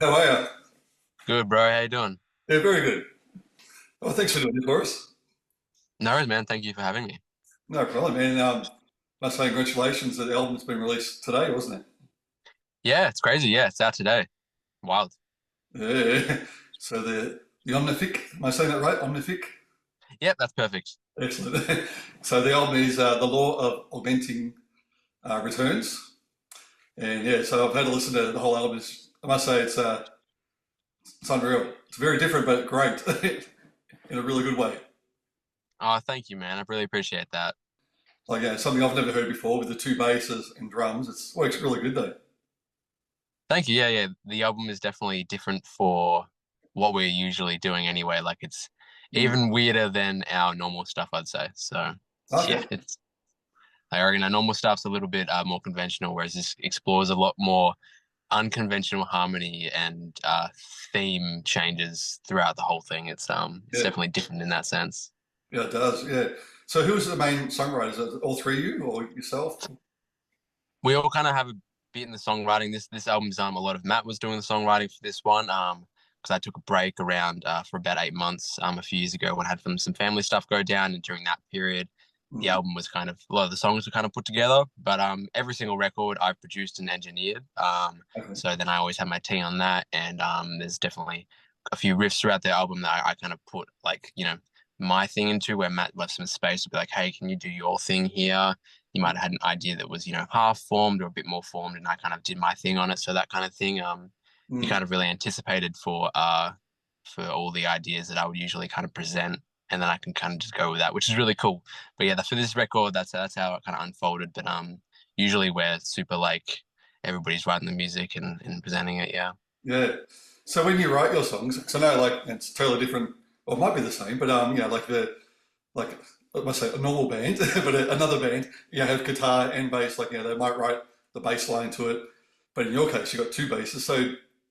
How are you? Good, bro. How you doing? Yeah, very good. Well, thanks for doing it for us. No worries, man. Thank you for having me. No problem. And must say congratulations that the album's been released today, wasn't Yeah, it's crazy. Yeah, it's out today. Wild. it? Yeah. So the Omnific, am I saying that right? Omnific? Yep, that's perfect. Excellent. So the album is The Law of Augmenting Returns. And yeah, so I've had to listen to the whole album. I must say it's unreal. It's very different, but great in a really good way. Oh, thank you, man. I really appreciate that. Like, yeah, something I've never heard before with the two basses and drums. It works really good though. Thank you. Yeah, yeah. The album is definitely different for what we're usually doing anyway. Like it's Mm. even weirder than our normal stuff, I'd say. So yeah, Okay. it's I reckon our normal stuff's a little bit more conventional, whereas this explores a lot more unconventional harmony and theme changes throughout the whole thing. It's Yeah. definitely different in that sense. Yeah, it does. Yeah. So who's the main songwriters? Is it all three of you or yourself? We all kind of have a bit in the songwriting. This album's a lot of Matt was doing the songwriting for this one. Because I took a break around for about 8 months a few years ago when I had some family stuff go down, and during that period, the Mm. album was kind of a lot of the songs were kind of put together. But every single record I've produced and engineered. Okay. So then I always have my tea on that, and there's definitely a few riffs throughout the album that I kind of put like my thing into where Matt left some space to be like, hey, can you do your thing here? You might have had an idea that was, half formed or a bit more formed, and I kind of did my thing on it. So that kind of thing, you Mm. kind of really anticipated for all the ideas that I would usually kind of present, and then I can kind of just go with that, which is really cool. But yeah, for this record, that's how it kind of unfolded. But usually we're super like everybody's writing the music and presenting it. Yeah. Yeah. So when you write your songs, because I know like it's totally different, or it might be the same, but like like I must say a normal band, but another band, have guitar and bass. Like they might write the bass line to it, but in your case, you got two basses. So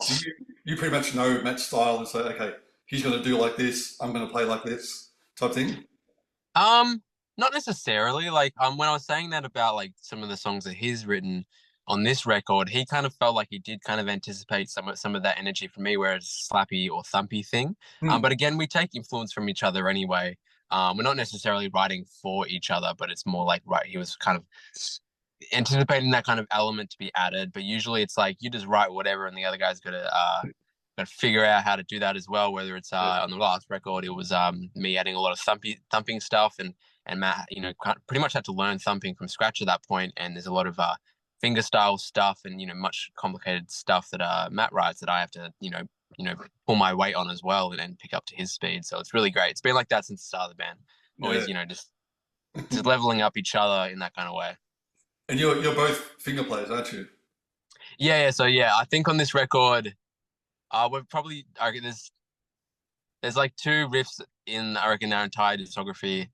do you pretty much know Matt's style and say, okay, he's going to do like this, I'm going to play like this type thing? Um, Not necessarily. Like, when I was saying that about like some of the songs that he's written on this record, he kind of felt like he did kind of anticipate some of that energy from me, where it's slappy or thumpy thing. Hmm. But again, we take influence from each other anyway. We're not necessarily writing for each other, but it's more like right. He was kind of anticipating that kind of element to be added. But usually, it's like you just write whatever, and the other guy's got to figure out how to do that as well. Whether it's Yeah. on the last record, it was me adding a lot of thumping stuff, and Matt, pretty much had to learn thumping from scratch at that point. And there's a lot of finger style stuff and much complicated stuff that Matt writes that I have to pull my weight on as well and pick up to his speed. So it's really great. It's been like that since the start of the band. Yeah. Always just leveling up each other in that kind of way. And you're both finger players, aren't you? Yeah, yeah. So yeah, I think on this record, we're probably I reckon there's like two riffs in I reckon our entire discography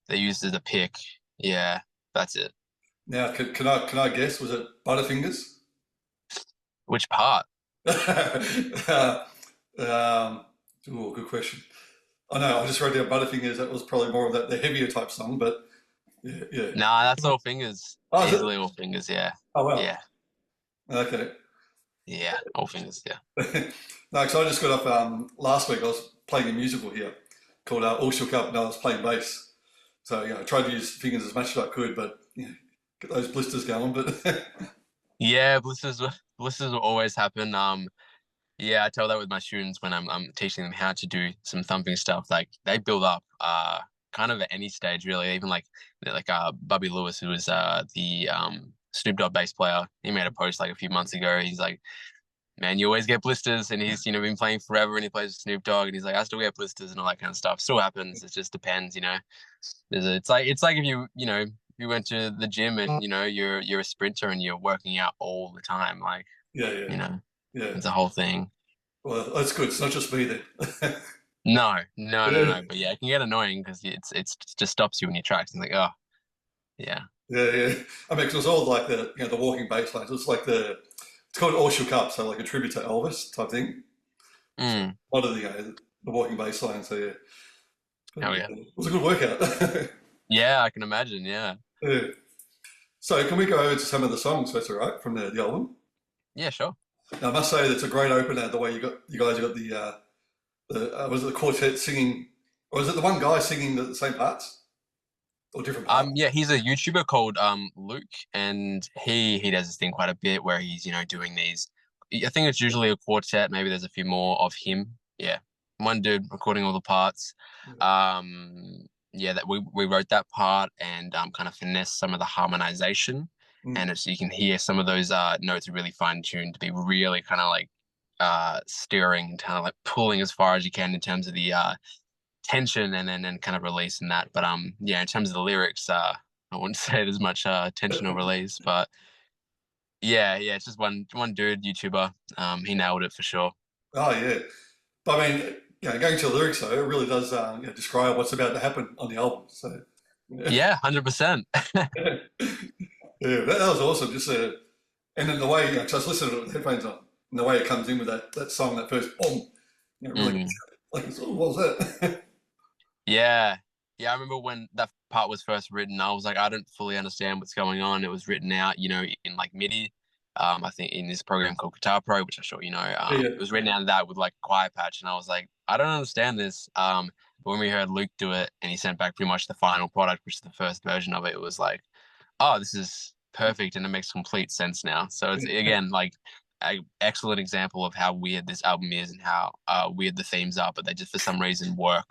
they used as a pick. Yeah, that's it. Now, can I guess? Was it Butterfingers? Which part? uh, good question. I know. I just wrote down Butterfingers. That was probably more of the heavier type song, but yeah, yeah. Nah, that's all fingers. Oh, is it? Easily all fingers. Yeah, Oh, wow. yeah, Okay. yeah. All fingers. Yeah. No, because I just got up last week. I was playing a musical here called All Shook Up, and I was playing bass. So I tried to use fingers as much as I could, but get those blisters going. But Yeah, blisters will always happen. Yeah, I tell that with my students when I'm teaching them how to do some thumping stuff. Like they build up kind of at any stage really. Even like Bubby Lewis, who was the Snoop Dogg bass player. He made a post like a few months ago. He's like, man, you always get blisters, and he's been playing forever, and he plays with Snoop Dogg, and he's like, I still get blisters and all that kind of stuff. Still happens. It just depends. It's like if if you went to the gym and you're a sprinter and you're working out all the time, like yeah, yeah, you know yeah. it's a whole thing. Well, that's good. It's not just me then. No, no, no, Yeah, no. But yeah, it can get annoying because it just stops you in your tracks and like, oh yeah. yeah, yeah. I mean, 'cause it was all like the walking bass lines. It's like it's called All Shook Up, so like a tribute to Elvis type thing. So Mm, a lot of the walking bass lines. So yeah, but, hell yeah. it was a good workout. Yeah, I can imagine. Yeah. Yeah. So can we go over to some of the songs? That's all right from the album. Yeah, sure. Now, I must say that's a great opener. The way you guys got was it the quartet singing, or was it the one guy singing the same parts or different parts? Yeah, he's a YouTuber called Luke, and he does this thing quite a bit where he's doing these. I think it's usually a quartet. Maybe there's a few more of him. Yeah, one dude recording all the parts. Yeah, that we wrote that part and kind of finesse some of the harmonization, Mm. and it's you can hear some of those notes are really fine tuned to be really kind of like steering, kind of like pulling as far as you can in terms of the tension and then kind of releasing that. But yeah, in terms of the lyrics, I wouldn't say there's much tension or release, but yeah, it's just one dude, YouTuber. He nailed it for sure. Oh yeah, but I mean, going to the lyrics though, it really does describe what's about to happen on the album. So yeah, Yeah, 100%. yeah, that was awesome. And then the way, 'cause I was listening to it with headphones on, and the way it comes in with that song, that first boom, really gets Mm. you. Like, what was that? Yeah. Yeah, I remember when that part was first written, I was like, I don't fully understand what's going on. It was written out, in like MIDI. I think in this program called Guitar Pro, which I'm sure you know, Yeah, it was written out of that with like quiet patch, and I was like, I don't understand this. But when we heard Luke do it, and he sent back pretty much the final product, which is the first version of it, it was like, oh, this is perfect, and it makes complete sense now. So it's yeah, again like an excellent example of how weird this album is and how weird the themes are, but they just for some reason work.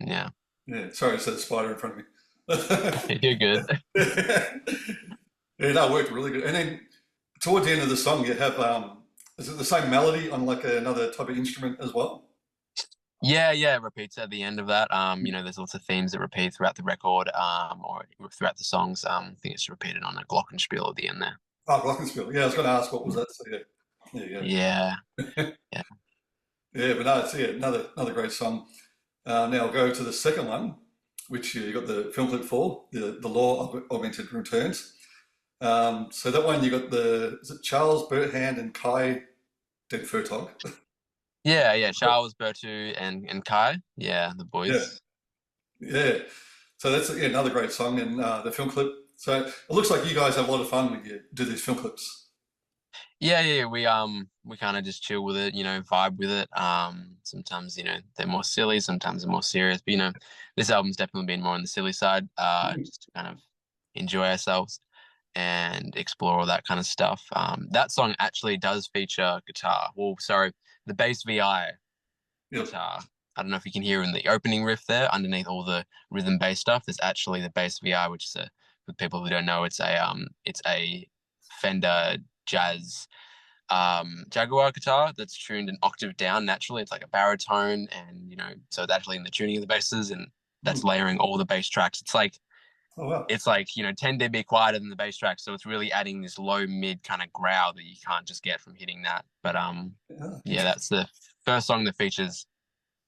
Yeah. yeah. Sorry, I said a spider in front of me. You're good. Yeah, that worked really good. And then towards the end of the song, you have is it the same melody on like another type of instrument as well? Yeah, it repeats at the end of that. There's lots of themes that repeat throughout the record, or throughout the songs. I think it's repeated on a glockenspiel at the end there. Oh, Glockenspiel. Yeah, I was going to ask what was that. So yeah, there you Yeah, go. yeah, Yeah, but no, it's another great song. Now I'll go to the second one, which you got the film clip for the Law of Augmented Returns. So that one you got is it Charles Berthand and Kai Den Furtog? yeah. Charles, Bertu, and Kai. Yeah, the Yeah, boys. yeah. So that's another great song and the film clip. So it looks like you guys have a lot of fun when you do these film clips. Yeah. We kind of just chill with it, vibe with it. Sometimes they're more silly, sometimes they're more serious. But this album's definitely been more on the silly side. Just to kind of enjoy ourselves and explore all that kind of stuff. That song actually does feature guitar. Well, sorry, the bass VI Yep. guitar. I don't know if you can hear in the opening riff there, underneath all the rhythm bass stuff. There's actually the bass VI, which is for people who don't know, it's a Fender Jazz Jaguar guitar that's tuned an octave down naturally. It's like a baritone, and so it's actually in the tuning of the basses, and Hmm. that's layering all the bass tracks. It's like Oh wow. 10 dB quieter than the bass track, so it's really adding this low mid kind of growl that you can't just get from hitting that. But Yeah, yeah, that's the first song that features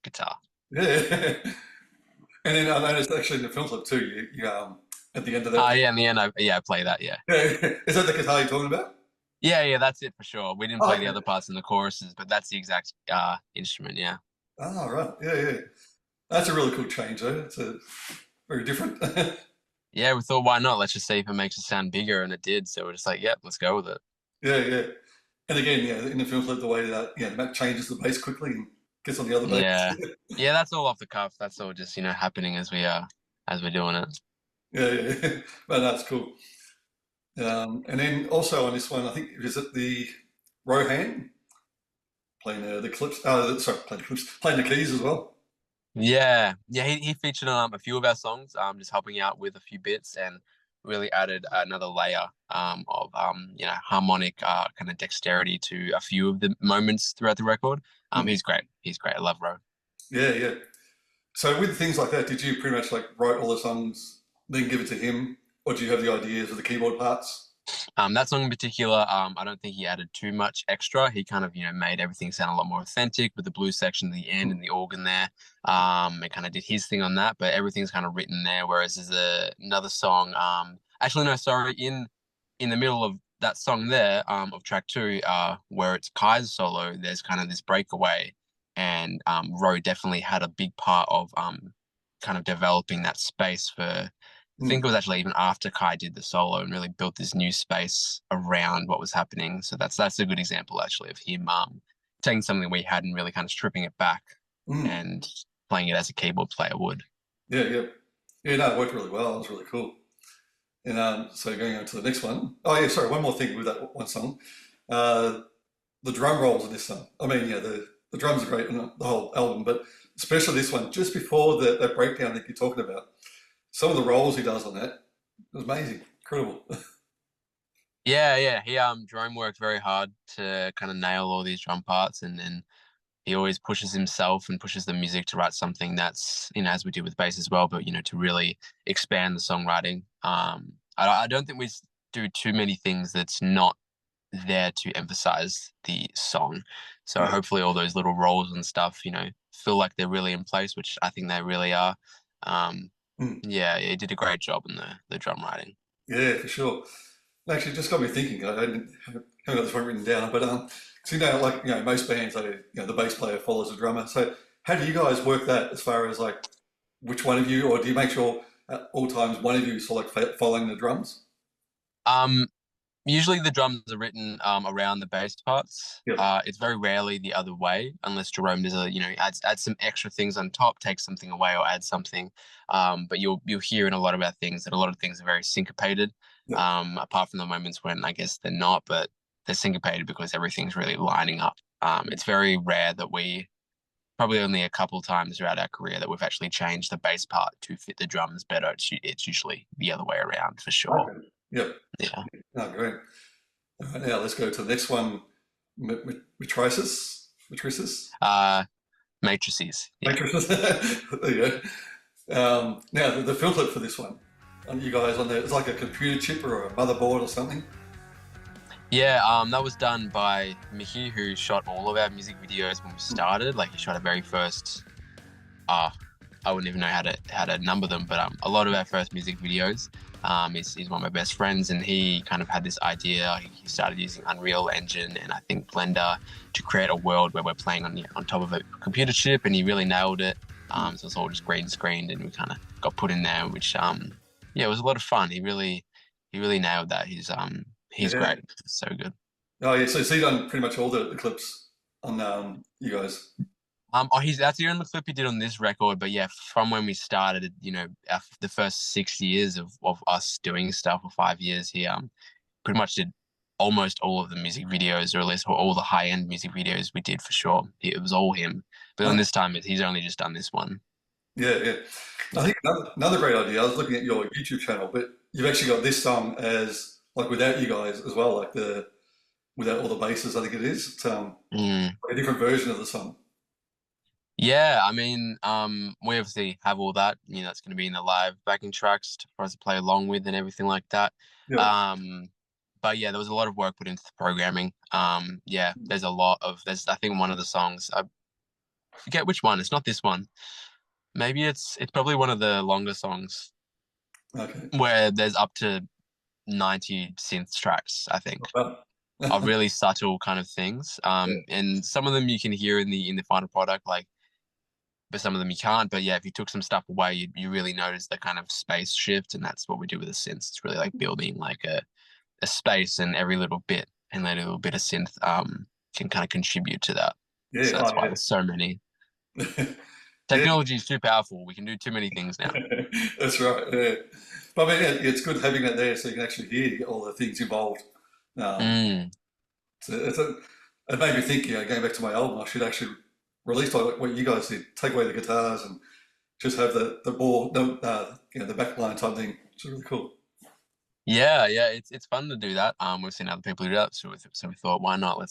guitar. yeah. And then I noticed actually in the film clip too, at the end of that, Yeah, in the end, I play that. Yeah, yeah, is that the guitar you're talking about? yeah, that's it for sure. We didn't Oh, play the okay. other parts in the choruses, but that's the exact instrument. Yeah, Oh, right. Yeah, yeah. That's a really cool change though. It's very different. yeah. We thought, why not? Let's just see if it makes it sound bigger, and it did. So we're just like, yep, let's go with it. Yeah, yeah. And again, yeah, in the film clip, the way that Matt changes the bass quickly and gets on the other bass. Yeah, yeah. That's all off the cuff. That's all just happening as we're doing it. Yeah, yeah. But that's cool. And then also on this one, I think is it the Rohan playing the clips? Sorry, playing the clips, playing the keys as well. Yeah. He featured on a few of our songs, just helping out with a few bits and really added another layer of harmonic kind of dexterity to a few of the moments throughout the record. Hmm. He's great. He's great. I love Ro. Yeah, yeah. So with things like that, did you pretty much like write all the songs, then give it to him, or do you have the ideas of the keyboard parts? That song in particular, I don't think he added too much extra. He kind of, made everything sound a lot more authentic with the blues section at the end and the organ there. And kind of did his thing on that, but everything's kind of written there. Whereas there's another song, actually no, sorry, in the middle of that song there, of track two, where it's Kai's solo, there's kind of this breakaway, and Ro definitely had a big part of kind of developing that space for think Mm. it was actually even after Kai did the solo and really built this new space around what was happening. So that's a good example actually of him taking something we had and really kind of stripping it back Mm. and playing it as a keyboard player would. Yeah, yeah. Yeah, no, it worked really well. It was really cool. And so going on to the next one. Oh yeah, sorry, one more thing with that one song. Uh, the drum rolls in this song. I mean, yeah, the drums are great in the whole album, but especially this one, just before that breakdown that you're talking about. Some of the rolls he does on that, it was amazing, incredible. Yeah, yeah. He Jerome worked very hard to kind of nail all these drum parts and he always pushes himself and pushes the music to write something that's, as we do with bass as well, but to really expand the songwriting. I don't think we do too many things that's not there to emphasize the song. So Yeah. hopefully all those little rolls and stuff, feel like they're really in place, which I think they really are. Um, Mm. yeah, he did a great job in the drum writing. Yeah, for sure. Actually, it just got me thinking. Haven't got this one written down, but so like most bands, the bass player follows the drummer. So how do you guys work that as far as like which one of you, or do you make sure at all times one of you is like following the drums? Um, Usually the drums are written around the bass parts. Yeah. It's very rarely the other way, unless Jerome does adds some extra things on top, takes something away or adds something. But you'll hear in a lot of our things that a lot of things are very syncopated. Yeah. Apart from the moments when I guess they're not, but they're syncopated because everything's really lining up. It's very rare that we probably only a couple times throughout our career that we've actually changed the bass part to fit the drums better. It's usually the other way around for sure. Okay. Yeah. Yeah. Oh, great. All right, now let's go to the next one. Matrices. Matrices. Uh, Matrices. Yeah. Matrices. There you go. Now the film clip for this one. You guys on there? It's like a computer chip or a motherboard or something. Yeah, that was done by Mickey, who shot all of our music videos when we started. Like he shot our very first, I wouldn't even know how to number them, but a lot of our first music videos. He's one of my best friends, and he kind of had this idea. He started using Unreal Engine and I think Blender to create a world where we're playing on top of a computer chip, and he really nailed it. So it's all just green screened, and we kind of got put in there, which yeah, it was a lot of fun. He really nailed that. He's Yeah. great. So good. Oh yeah. So he done pretty much all the clips on you guys. That's the only clip he did on this record, but yeah, from when we started, the first 6 years of us doing stuff, or 5 years, he pretty much did almost all of the music videos, or at least all the high end music videos we did for sure. It was all him, but on this time, he's only just done this one. Yeah, yeah. I think another great idea. I was looking at your YouTube channel, but you've actually got this song as like without you guys as well, like without all the basses. I think it is. It's like a different version of the song. Yeah, I mean, we obviously have all that. That's going to be in the live backing tracks for us to play along with and everything like that. Yeah. But yeah, there was a lot of work put into the programming. Yeah, there's I think one of the songs, I forget which one. It's not this one. Maybe it's probably one of the longer songs Okay. where there's up to 90 synth tracks, I think, Well, of really subtle kind of things. And some of them you can hear in the final product, like, but some of them you can't. But yeah, if you took some stuff away, you really notice the kind of space shift, and that's what we do with the synths. It's really like building like a space, and every little bit and every little bit of synth can kind of contribute to that. yeah. So that's Oh, why there's so many. yeah. Yeah. Technology is too powerful. We can do too many things now. That's right. Yeah. But I mean, it's good having that there so you can actually hear all the things involved. Mm. So it made me think, going back to my album, I should actually release like what you guys did, take away the guitars and just have the more, the backline type thing, which is really cool. Yeah, it's fun to do that. We've seen other people do that, so we thought, why not?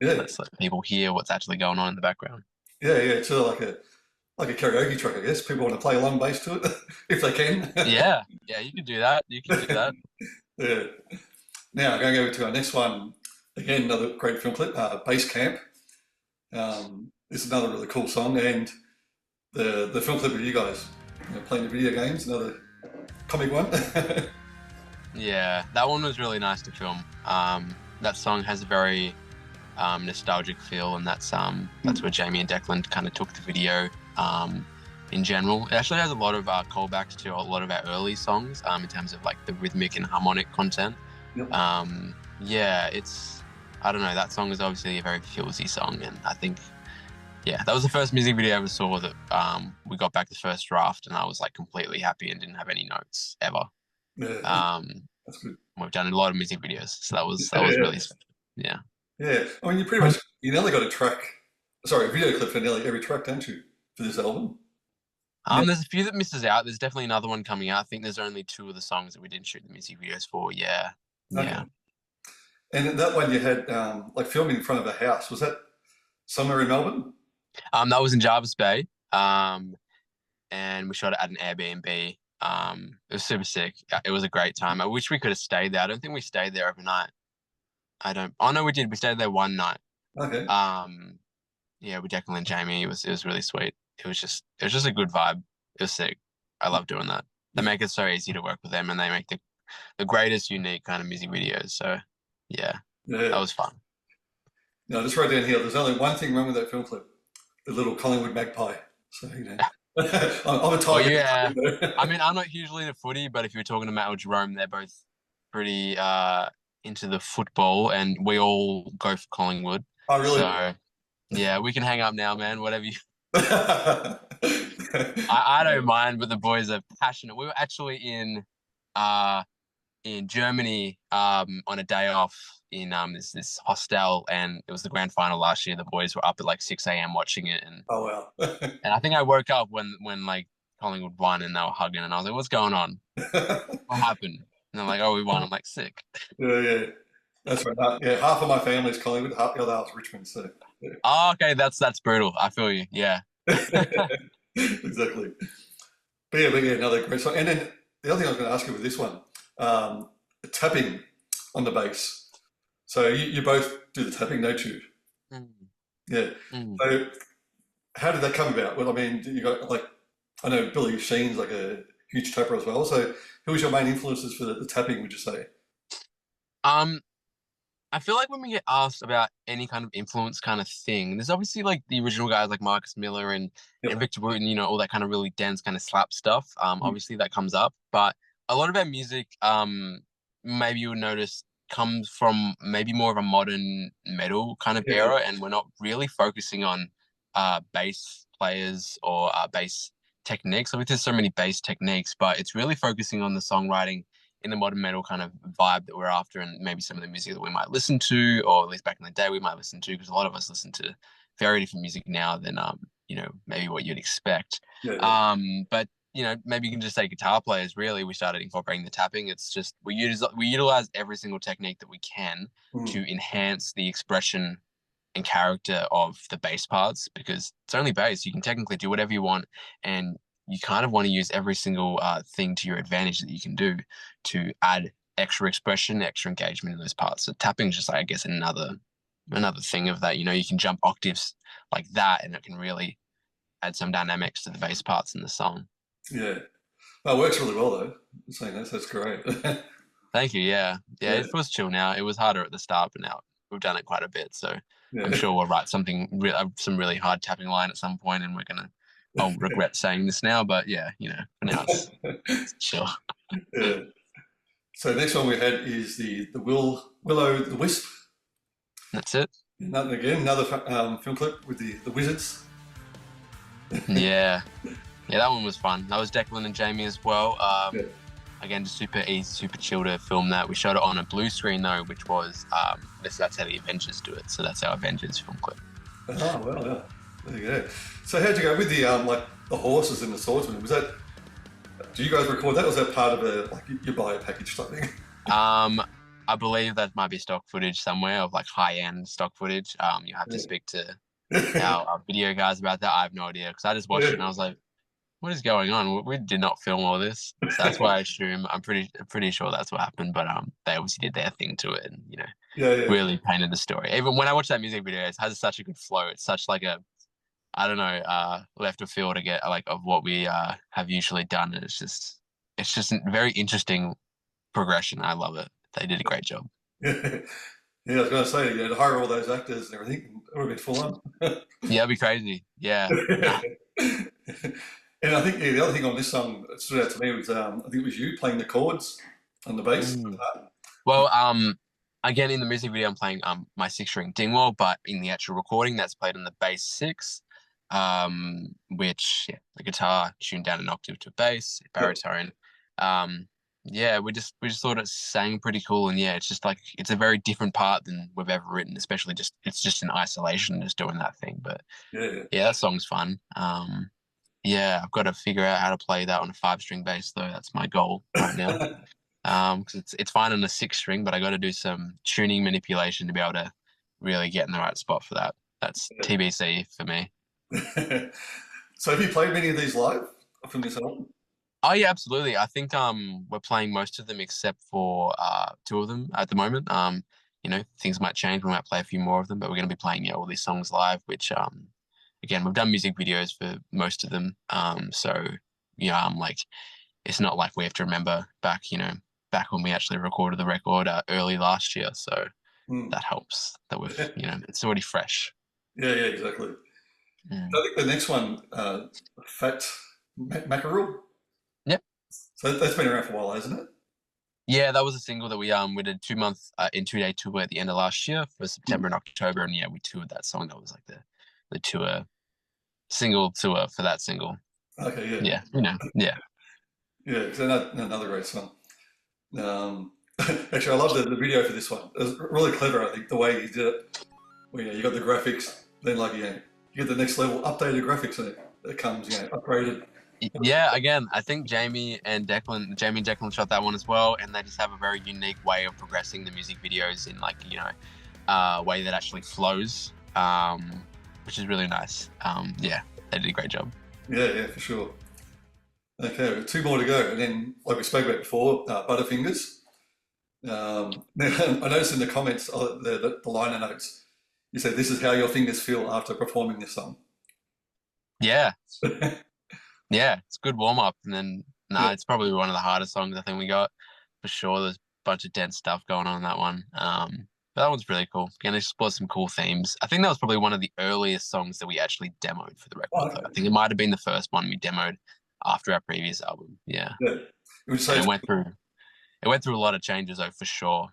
Yeah. Let's let people hear what's actually going on in the background. Yeah, yeah. It's sort of like a karaoke track, I guess. People want to play along bass to it if they can. Yeah, you can do that. You can do that. Yeah. Now, going over to our next one, again, another great film clip, Bass Camp. This is another really cool song, and the film clip of you guys playing the video games, another comic one. Yeah, that one was really nice to film. That song has a very nostalgic feel, and that's where Jamie and Declan kind of took the video. in general. It actually has a lot of callbacks to a lot of our early songs in terms of like the rhythmic and harmonic content. Yep. Yeah, I don't know, that song is obviously a very feelsy song, and I think, yeah, that was the first music video I ever saw that we got back the first draft, and I was like completely happy and didn't have any notes ever. Yeah, that's good. We've done a lot of music videos, so that was Yeah, really, yeah. yeah. I mean, you nearly got a video clip for nearly every track, don't you, for this album? Yeah. There's a few that misses out. There's definitely another one coming out. I think there's only 2 of the songs that we didn't shoot the music videos for. Yeah, Okay. yeah. And that one you had like filming in front of a house. Was that somewhere in Melbourne? That was in Jarvis Bay. And we shot it at an Airbnb. It was super sick. It was a great time. I wish we could have stayed there. I don't think we stayed there overnight. I don't. Oh no, we did. We stayed there one night. Okay. Yeah, with Declan and Jamie. It was really sweet. It was just a good vibe. It was sick. I love doing that. They make it so easy to work with them, and they make the greatest, unique kind of music videos. So, yeah, that Yeah. was fun. No, just right down here. There's only one thing wrong with that film clip: the little Collingwood magpie. So I'm a Oh tiger. yeah. I mean, I'm not hugely into footy, but if you're talking to Matt or Jerome, they're both pretty into the football, and we all go for Collingwood. Oh, really? So yeah, we can hang up now, man. Whatever you. Yeah. I don't mind, but the boys are passionate. We were actually in Germany on a day off in this hostel, and it was the grand final last year. The boys were up at like 6 a.m. watching it, and Oh, wow. I think I woke up when like Collingwood won and they were hugging, and I was like, "What's going on? What happened?" And they're like, "Oh, we won." I'm like, "Sick." Yeah, yeah. That's right. Yeah, half of my family's Collingwood, half the other half's Richmond. So, yeah. Oh, okay, that's brutal. I feel you. Yeah. Exactly. But yeah, another great song. And then the other thing I was going to ask you with this one, tapping on the bass. So you both do the tapping, don't you? Mm, Yeah. mm. So how did that come about? Well, I mean, you got like, I know Billy Sheen's like a huge tapper as well. So who was your main influences for the tapping, would you say? Um, I feel like when we get asked about any kind of influence kind of thing, there's obviously like the original guys like Marcus Miller and Yep. Victor Wooten, all that kind of really dense kind of slap stuff. Mm. Obviously that comes up, but a lot of our music, maybe you would notice comes from maybe more of a modern metal kind of Yeah, yeah, era, and we're not really focusing on bass players or bass techniques. So there's so many bass techniques, but it's really focusing on the songwriting in the modern metal kind of vibe that we're after, and maybe some of the music that we might listen to, or at least back in the day we might listen to, because a lot of us listen to very different music now than maybe what you'd expect. yeah, yeah. But maybe you can just say guitar players. Really, we started incorporating the tapping. It's just we utilize every single technique that we can Mm. to enhance the expression and character of the bass parts, because it's only bass. You can technically do whatever you want, and you kind of want to use every single thing to your advantage that you can do to add extra expression, extra engagement in those parts. So tapping is just like, I guess, another thing of that. You can jump octaves like that, and it can really add some dynamics to the bass parts in the song. Yeah. That works really well though. Saying that's great. Thank you. Yeah, yeah. Yeah, It feels chill now. It was harder at the start, but now we've done it quite a bit. So I'm yeah. sure we'll write some really hard tapping line at some point, and I'll regret saying this now, but yeah, for now it's chill. Yeah. So the next one we had is the Willow the Wisp. That's it. Another film clip with the wizards. Yeah. Yeah, that one was fun. That was Declan and Jamie as well. Yeah. Again, just super easy, super chill to film that. We shot it on a blue screen though, which was that's how the Avengers do it. So that's our Avengers film clip. Oh well, yeah. There you go. So how'd you go with the like the horses and the swordsman? Do you guys record that? Or was that part of you buy a package type thing? I believe that might be stock footage somewhere of like high-end stock footage. You have to speak to our video guys about that. I have no idea, because I just watched it and I was like, what is going on? We did not film all this. So that's why I assume, I'm pretty sure that's what happened. But they obviously did their thing to it, and Yeah, really painted the story. Even when I watch that music video, it has such a good flow. It's such like a, I don't know, left of field to get like of what we have usually done. And it's just a very interesting progression. I love it. They did a great job. yeah. Yeah, I was going to say, to hire all those actors and everything, it would have been full on. Yeah, it'd be crazy. Yeah. Nah. And I think the other thing on this song that stood out to me was I think it was you playing the chords on the bass. Mm. Well, again, in the music video, I'm playing my six-string Dingwall, but in the actual recording, that's played on the bass six, which, yeah, the guitar tuned down an octave to bass, Yep. baritone. Um, yeah, we just thought it sang pretty cool, and yeah, it's just like it's a very different part than we've ever written, especially just it's just in isolation, just doing that thing. But Yeah, yeah. yeah, that song's fun. Yeah, I've got to figure out how to play that on a five-string bass though. That's my goal right now. Because it's fine on a six string, but I got to do some tuning manipulation to be able to really get in the right spot for that. That's TBC for me. So have you played many of these live from this album? Oh yeah, absolutely. I think we're playing most of them except for two of them at the moment. Things might change. We might play a few more of them, but we're going to be playing all these songs live. Which again, we've done music videos for most of them. So I'm like, it's not like we have to remember back when we actually recorded the record early last year. So Mm. that helps that it's already fresh. Yeah, yeah, exactly. Mm. I think the next one, Fat Mackerel. Yep. So that's been around for a while, hasn't it? Yeah, that was a single that we did 2 month in 2 day tour at the end of last year for Mm. September and October, and yeah, we toured that song. That was like the tour single tour for that single. Okay, yeah, Yeah, yeah. yeah. It's another great song. Actually, I love the video for this one. It was really clever, I think, the way you did it. Well, you got the graphics, then you get the next level updated graphics, and it comes, upgraded. Yeah, again, I think Jamie and Declan shot that one as well, and they just have a very unique way of progressing the music videos in like, way that actually flows, which is really nice. Yeah, they did a great job. Yeah, yeah, for sure. Okay, we've got two more to go, and then, like we spoke about before, Butterfingers. Now, I noticed in the comments, the liner notes, you said this is how your fingers feel after performing this song. Yeah, yeah, it's a good warm up, and then Yeah. it's probably one of the hardest songs I think we got for sure. There's a bunch of dense stuff going on in that one. But that one's really cool. Gonna explore some cool themes. I think that was probably one of the earliest songs that we actually demoed for the Oh, record, though. I okay. think it might have been the first one we demoed after our previous album. Yeah, Yeah. Would you say and it's, it went through a lot of changes though for sure.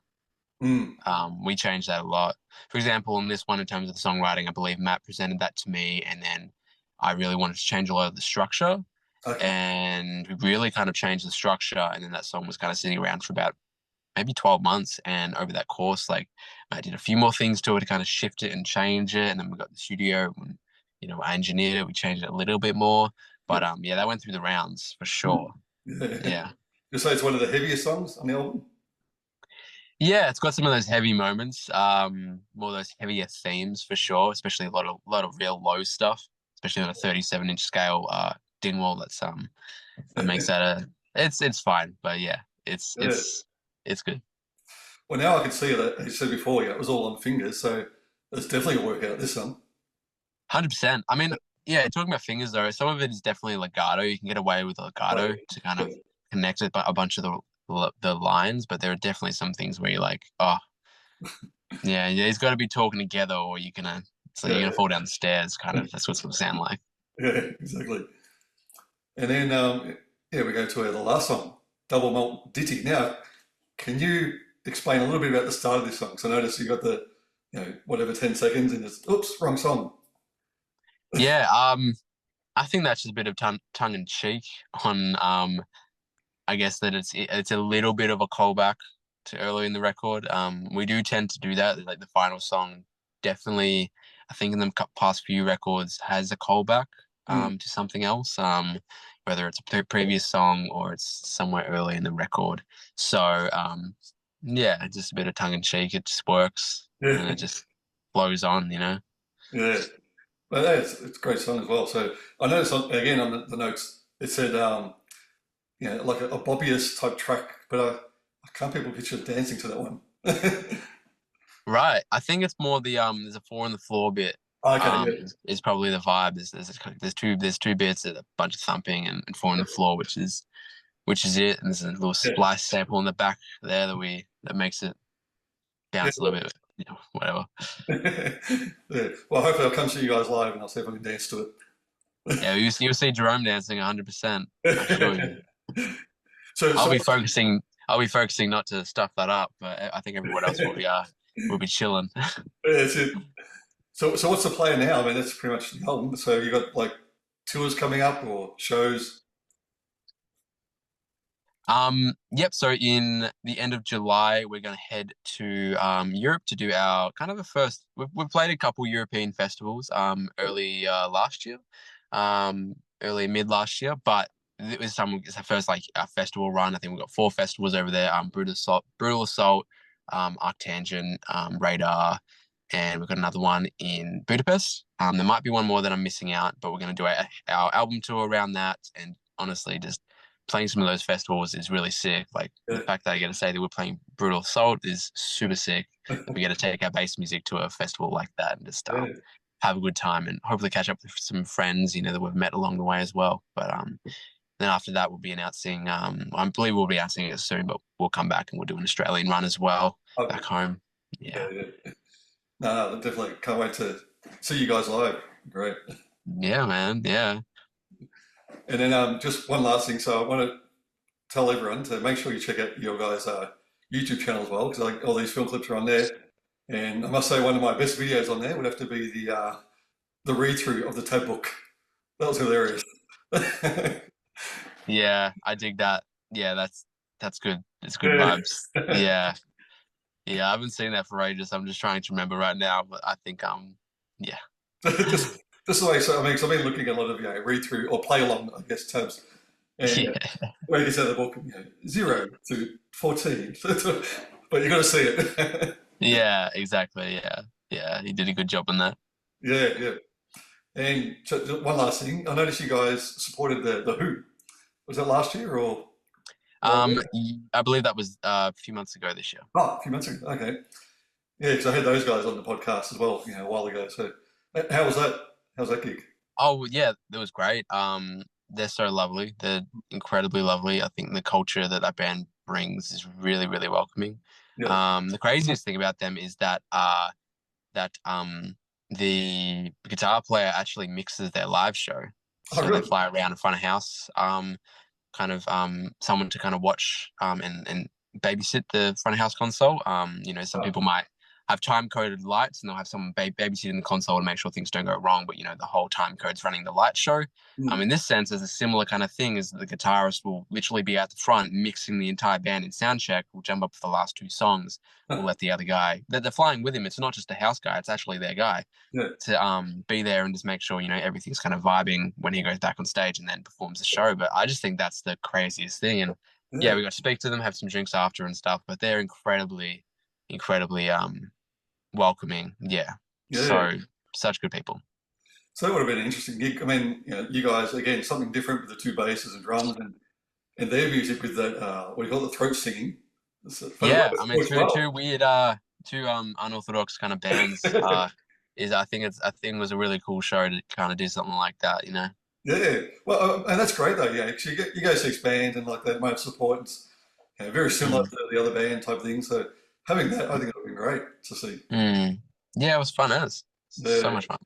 mm, We changed that a lot. For example, in this one, in terms of the songwriting, I believe Matt presented that to me, and then I really wanted to change a lot of the structure, okay. and we really kind of changed the structure. And then that song was kind of sitting around for about maybe 12 months. And over that course, like I did a few more things to it to kind of shift it and change it. And then we got the studio and, I engineered it. We changed it a little bit more. Yeah. But yeah, that went through the rounds for Mm, sure. yeah. Yeah. You say it's one of the heaviest songs on the album? Yeah, it's got some of those heavy moments, more of those heavier themes for sure, especially a lot of real low stuff, especially on a 37-inch scale Dingwall. That makes that it's fine, but yeah, it's Yeah. it's it's good. Well, now I can see that, as you said before, it was all on fingers, so it's definitely a workout, this song. 100%. I mean, yeah, talking about fingers though, some of it is definitely legato. You can get away with Like, legato to kind yeah, of connect with a bunch of the lines, but there are definitely some things where you're like, oh, yeah, yeah, he's got to be talking together, or you're yeah, gonna fall down the stairs. Kind of, that's what it's gonna sound like. yeah, exactly. And then, yeah, we go to the last song, Double Malt Ditty. Now, can you explain a little bit about the start of this song? So I noticed you got the, whatever, 10 seconds, and it's, oops, wrong song. Yeah, I think that's just a bit of tongue in cheek on I guess that it's a little bit of a callback to earlier in the record. We do tend to do that. Like the final song, definitely, I think in the past few records has a callback Mm, to something else. Whether it's a previous song or it's somewhere early in the record. So yeah, just a bit of tongue in cheek. It just works and yeah, it just flows on. yeah. But yeah, it's a great song as well. So I noticed again on the notes, it said, like a bobbyist type track, but I can't people picture dancing to that one. Right. I think it's more there's a four on the floor bit. Okay, yeah, Is probably the vibe. There's two bits, a bunch of thumping and four on the floor, which is it. And there's a little yeah, splice sample in the back there that makes it yeah. bounce a little bit, whatever. Yeah. Well, hopefully I'll come see you guys live and I'll see if I can dance to it. Yeah, you'll see Jerome dancing 100%. I assure you. So, I'll so, be focusing. I'll be focusing not to stuff that up, but I think everyone else will be chilling. that's it. So what's the plan now? I mean, that's pretty much the album. So you got like tours coming up or shows? Yep. So in the end of July, we're going to head to Europe to do our kind of a first. We've played a couple European festivals early last year, early mid last year, but it's our first like festival run. I think we've got 4 festivals over there. Brutal Assault, Arctangent, Radar, and we've got another one in Budapest. There might be one more that I'm missing out, but we're going to do our album tour around that. And honestly, just playing some of those festivals is really sick. Like the Yeah, fact that I get to say that we're playing Brutal Assault is super sick. That we get to take our bass music to a festival like that and just yeah. have a good time and hopefully catch up with some friends, that we've met along the way as well. But then after that we'll be announcing I believe we'll be announcing it soon, but we'll come back and we'll do an Australian run as well Okay. back home. Yeah, Yeah. yeah. No, definitely can't wait to see you guys live. Great. Yeah, man. Yeah. And then just one last thing. So I want to tell everyone to make sure you check out your guys' YouTube channel as well, because like all these film clips are on there. And I must say, one of my best videos on there would have to be the read through of the tab book. That was hilarious. Yeah, I dig that. Yeah, that's good. It's good Yeah. vibes. Yeah. Yeah, I haven't seen that for ages. I'm just trying to remember right now, but I think yeah. just, just the way, so I mean, 'cause I've been looking at a lot of read through or play along, I guess, tabs, and Yeah. where you get out of the book, 0 to 14, but you got to see it. Yeah, exactly. Yeah. Yeah, he did a good job on that. Yeah, yeah. And so, one last thing, I noticed you guys supported the Who. Was that last year or? I believe that was a few months ago this year. Oh, a few months ago. Okay. Yeah, because I had those guys on the podcast as well, a while ago. So, how was that? How's that gig? Oh yeah, that was great. They're so lovely. They're incredibly lovely. I think the culture that that band brings is really, really welcoming. Yeah. The craziest thing about them is that the guitar player actually mixes their live show. Oh, So they really? fly around in front of house, kind of someone to kind of watch and babysit the front of house console. Some Oh, people might have time coded lights and they'll have someone babysitting the console to make sure things don't go wrong. But the whole time code's running the light show. mm. In this sense, there's a similar kind of thing is the guitarist will literally be at the front mixing the entire band in sound check. Will jump up for the last 2 songs. Will let the other guy they're flying with him. It's not just a house guy; it's actually their guy Yeah, to be there and just make sure everything's kind of vibing when he goes back on stage and then performs the show. But I just think that's the craziest thing. And yeah, yeah, we got to speak to them, have some drinks after and stuff. But they're incredibly welcoming. Yeah, yeah. such good people. So that would have been an interesting gig. I mean, you guys again something different with the two basses and drums and their music with that what do you call it, the throat singing. But it Yeah, I mean works two well. weird two unorthodox kind of bands is I think was a really cool show to kind of do something like that. Yeah, well, and that's great though. Yeah, 'cause you go see bands and like that might have support. And it's very similar Mm. to the other band type thing. So having that, I think it would be great to see. Mm. Yeah, it was fun as so Yeah, much fun.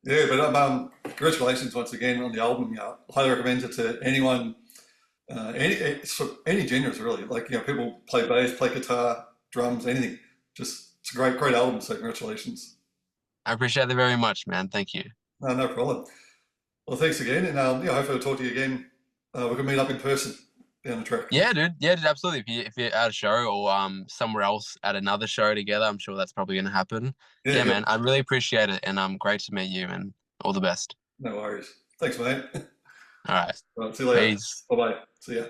yeah. But congratulations once again on the album. Yeah, highly recommend it to anyone, any genres really. Like people play bass, play guitar, drums, anything. Just it's a great album. So congratulations. I appreciate it very much, man. Thank you. No, no problem. Well, thanks again, and hopefully I'll talk to you again. We can meet up in person down the track. Yeah, dude. Yeah, dude, absolutely. If you're at a show or somewhere else at another show together, I'm sure that's probably gonna happen. Yeah, Yeah, yeah. man. I really appreciate it and great to meet you and all the best. No worries. Thanks, mate. All right. Right, see you later. Peace. Bye bye. See ya.